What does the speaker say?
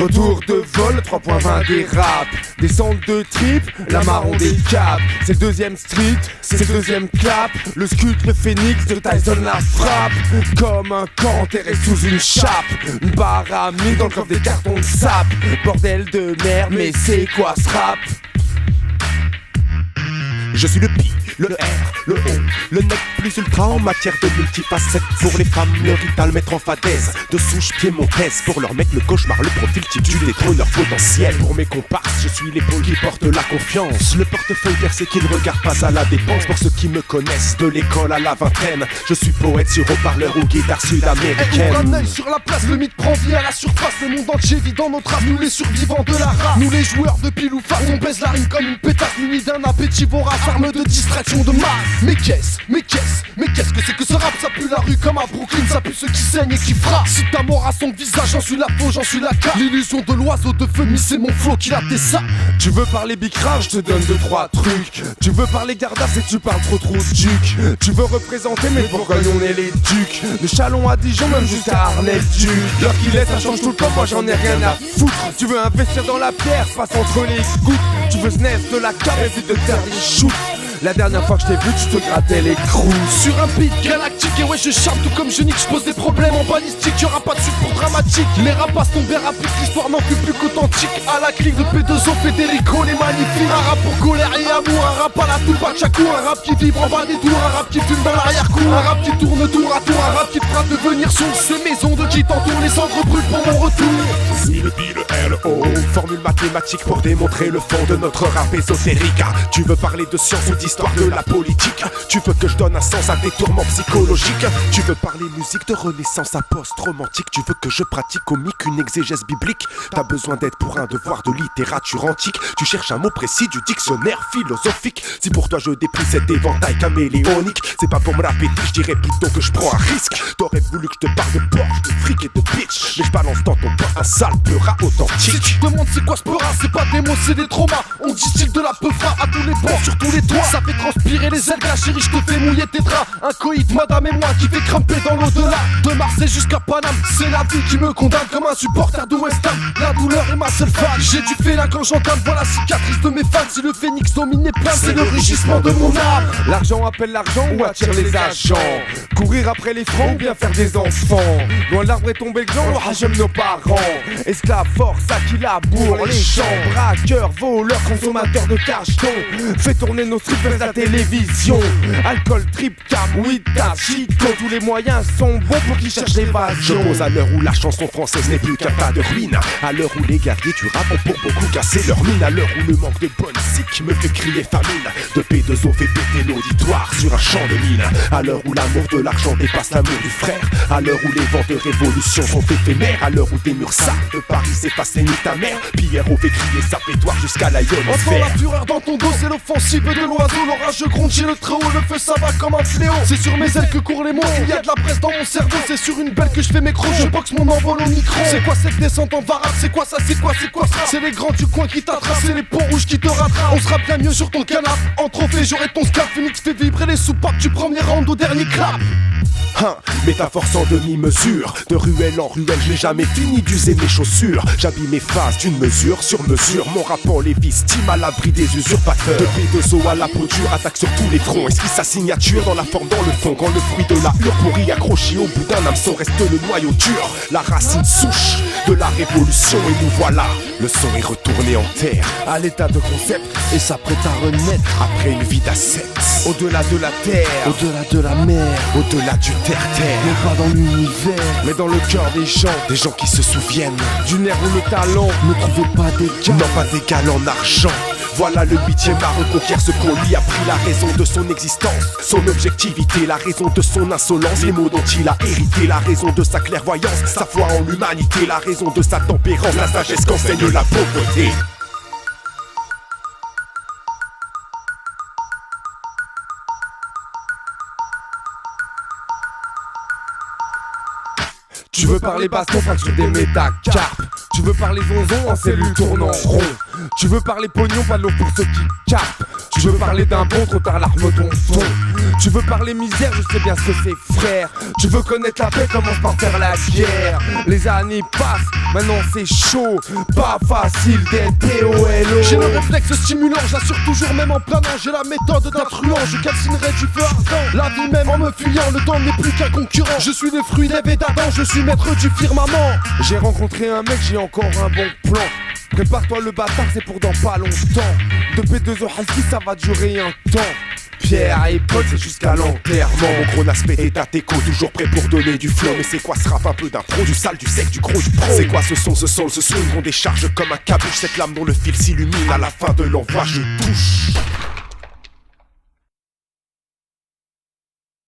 Retour de vol, 3.20 des rap. Descente de trip, la marron des caps. C'est le deuxième street, c'est le deuxième clap. Le scud, le phénix de Tyson la frappe. Comme un camp enterré sous une chape. Une barre à mille dans le coffre des cartons de sap. Bordel de merde, mais c'est quoi ce rap? Je suis le P, le R, le O, le nec plus ultra en matière de multifacettes. Pour les femmes, le rital mettre en fadaise. De souche piémontaise, pour leur mec le cauchemar, le profil type du détrôneur potentiel. Pour mes comparses, je suis l'épaule qui porte la confiance. Le portefeuille versé qui ne regarde pas à la dépense. Pour ceux qui me connaissent, de l'école à la vingtaine, je suis poète sur haut-parleur ou guitare sud-américaine. Un œil sur la place, le mythe prend vie à la surface. Le monde entier vit dans nos traces, nous les survivants de la race. Nous les joueurs de pile ou face, on baise la rime comme une pétasse. Munis d'un appétit vorace, arme de distraction de masse. Mais qu'est-ce que c'est que ce rap? Ça pue la rue comme à Brooklyn, ça pue ceux qui saignent et qui frappent. Si ta mort à son visage, j'en suis la peau, j'en suis la carte. L'illusion de l'oiseau de feu, c'est mon flow qui l'a fait ça. Tu veux parler bicrave, je te donne 2-3 trucs. Tu veux parler Gardas et tu parles trop de duc. Tu veux représenter mais pourquoi nous on est les ducs? De Chalon à Dijon même jusqu'à Arnel-Duc. L'heure qu'il est ça change tout le temps, moi j'en ai rien à foutre. Tu veux investir dans la pierre, passe entre les gouttes. Tu veux snef de la cave et vite de faire des shoots. La dernière fois que je t'ai vu, tu te grattais les crous. Sur un beat galactique, et ouais, je charme tout comme je nique. Je pose des problèmes en balistique, y'aura pas de suite pour dramatique. Les rapaces tombés rapides, l'histoire n'en fut plus qu'authentique. À la clique de P2O, Federico, les magnifiques. Un rap pour colère et amour, un rap à la Tupac Shakur. Un rap qui vibre en bas des tours, un rap qui fume dans l'arrière-cour. Un rap qui tourne tour à tour, un rap qui te fera devenir sourd. Ces maisons de qui t'entourent, les cendres brûlent pour mon retour. Je suis le P, le R, le O. Formule mathématique pour démontrer le fond de notre rap ésotérique. Tu veux parler de science ou d'histoire de la politique? Tu veux que je donne un sens à des tourments psychologiques? Tu veux parler musique de renaissance à post-romantique? Tu veux que je pratique comique une exégèse biblique? T'as besoin d'aide pour un devoir de littérature antique? Tu cherches un mot précis du dictionnaire philosophique? Si pour toi je déplie cet éventail caméléonique, c'est pas pour me répéter, je dirais plutôt que je prends un risque. T'aurais voulu que je te parle de Porsche, de fric et de bitch, mais je balance dans ton poste un sale peura authentique. Si tu te demandes c'est quoi ce peura, c'est pas des mots, c'est des traumas. On distille de la peufra à tous les bords, sur tous les toits. Ça fait transpirer les ailes, la chérie, je te fais mouiller tes draps. Un coït, madame et moi, qui fait cramper dans l'au-delà. De Marseille jusqu'à Paname, c'est la vie qui me condamne comme un supporter de West Ham. La douleur est ma seule fan. J'ai du félin quand j'entame, voilà cicatrice de mes fans. Si le phénix domine les plaines, c'est le rugissement de mon âme. L'argent appelle l'argent ou attire les agents. Courir après les francs ou bien faire des enfants. Loin l'arbre est tombé le gland, j'aime nos parents. Esclaves, force, acquis, labour, les champs. Braqueurs, voleurs, consommateurs de cacheton. Fais tourner nos strips vers la télévision. Alcool, trip, cam, weed, chico. Tous les moyens sont bons pour qui cherchent l'évasion. Je pose à l'heure où la chanson française n'est plus qu'un tas de ruines. À l'heure où les guerriers du rap ont pour beaucoup cassé leur mine. À l'heure où le manque de bonne zik me fait crier famine. De P2O fait péter l'auditoire sur un champ de mine. À l'heure où l'amour de l'argent dépasse l'amour du frère. À l'heure où les vents de révolution sont éphémères. À l'heure où des murs sales de Paris s'effacent et nique ta mère. Pierrot fait crier sa pétoire jusqu'à la ionosphère. Entends la fureur dans ton dos, c'est l'offensive de l'oiseau. L'orage gronde chez le très haut, le feu ça va comme un fléau. C'est sur mes ailes que courent les mots, il y a de la presse dans mon cerveau. C'est sur une belle que je fais mes crocs, je boxe mon envol au micro. C'est quoi cette descente en varap, c'est quoi ça, c'est quoi ça? C'est les grands du coin qui t'attrapent, c'est les peaux rouges qui te rattrapent. On sera bien mieux sur ton canapé, en trophée j'aurai ton scalp. Phoenix fait vibrer les soupapes du premier round au dernier clap. Métaphore sans demi-mesure, de ruelle en ruelle, je n'ai jamais fini d'user mes chaussures. J'habille mes phases d'une mesure sur mesure, mon rapport les victimes à l'abri des usurpateurs. De P2O à la peau dure, attaque sur tous les fronts. Esquisse sa signature dans la forme, dans le fond. Quand le fruit de la hurle pourri accroché au bout d'un hameçon reste le noyau dur, la racine souche de la révolution. Et nous voilà, le son est retourné en terre, à l'état de concept et s'apprête à renaître. après une vie d'ascète, Au-delà de la terre, Au-delà de la mer, au-delà du terre-terre, mais pas dans l'univers. mais dans le cœur des gens qui se souviennent, du nerf ou le talent. Ne trouvez pas des gars, non pas d'égal en argent. Voilà le 8e à reconquérir ce qu'on lui a pris, la raison de son existence, son objectivité, la raison de son insolence, les mots dont il a hérité, la raison de sa clairvoyance, sa foi en l'humanité, la raison de sa tempérance, la sagesse qu'enseigne la pauvreté. Tu veux parler baston, fracture des métacarpes. Tu veux parler zonzon en cellule tournant rond. Tu veux parler pognon, pas de l'eau pour ceux qui capent. Tu veux parler d'un bon, trop tard l'arme tonton. Tu veux parler misère, je sais bien ce que c'est frère. Tu veux connaître la paix, commence par faire la guerre. Les années passent, maintenant c'est chaud. Pas facile d'être POLO. J'ai le réflexe stimulant, j'assure toujours même en planant. J'ai la méthode d'un truand, je calcinerai du feu ardent. La vie même en me fuyant, le temps n'est plus qu'un concurrent. Je suis le fruit d'Ève et d'Adam, je suis maître du firmament. J'ai rencontré un mec, j'ai encore un bon plan. Prépare-toi le bâtard, c'est pour dans pas longtemps. De P2O Husky, ça va durer un temps. Pierre et Paul, c'est jusqu'à l'enterrement. Mon gros aspect est à tes côtes, toujours prêt pour donner du flow. Mais c'est quoi ce rap un peu d'impro, du sale, du sec, du gros, du pro? C'est quoi ce son, ce soul, ce swing qu'on décharge comme un cabuche? Cette lame dont le fil s'illumine, à la fin de l'envoi je touche.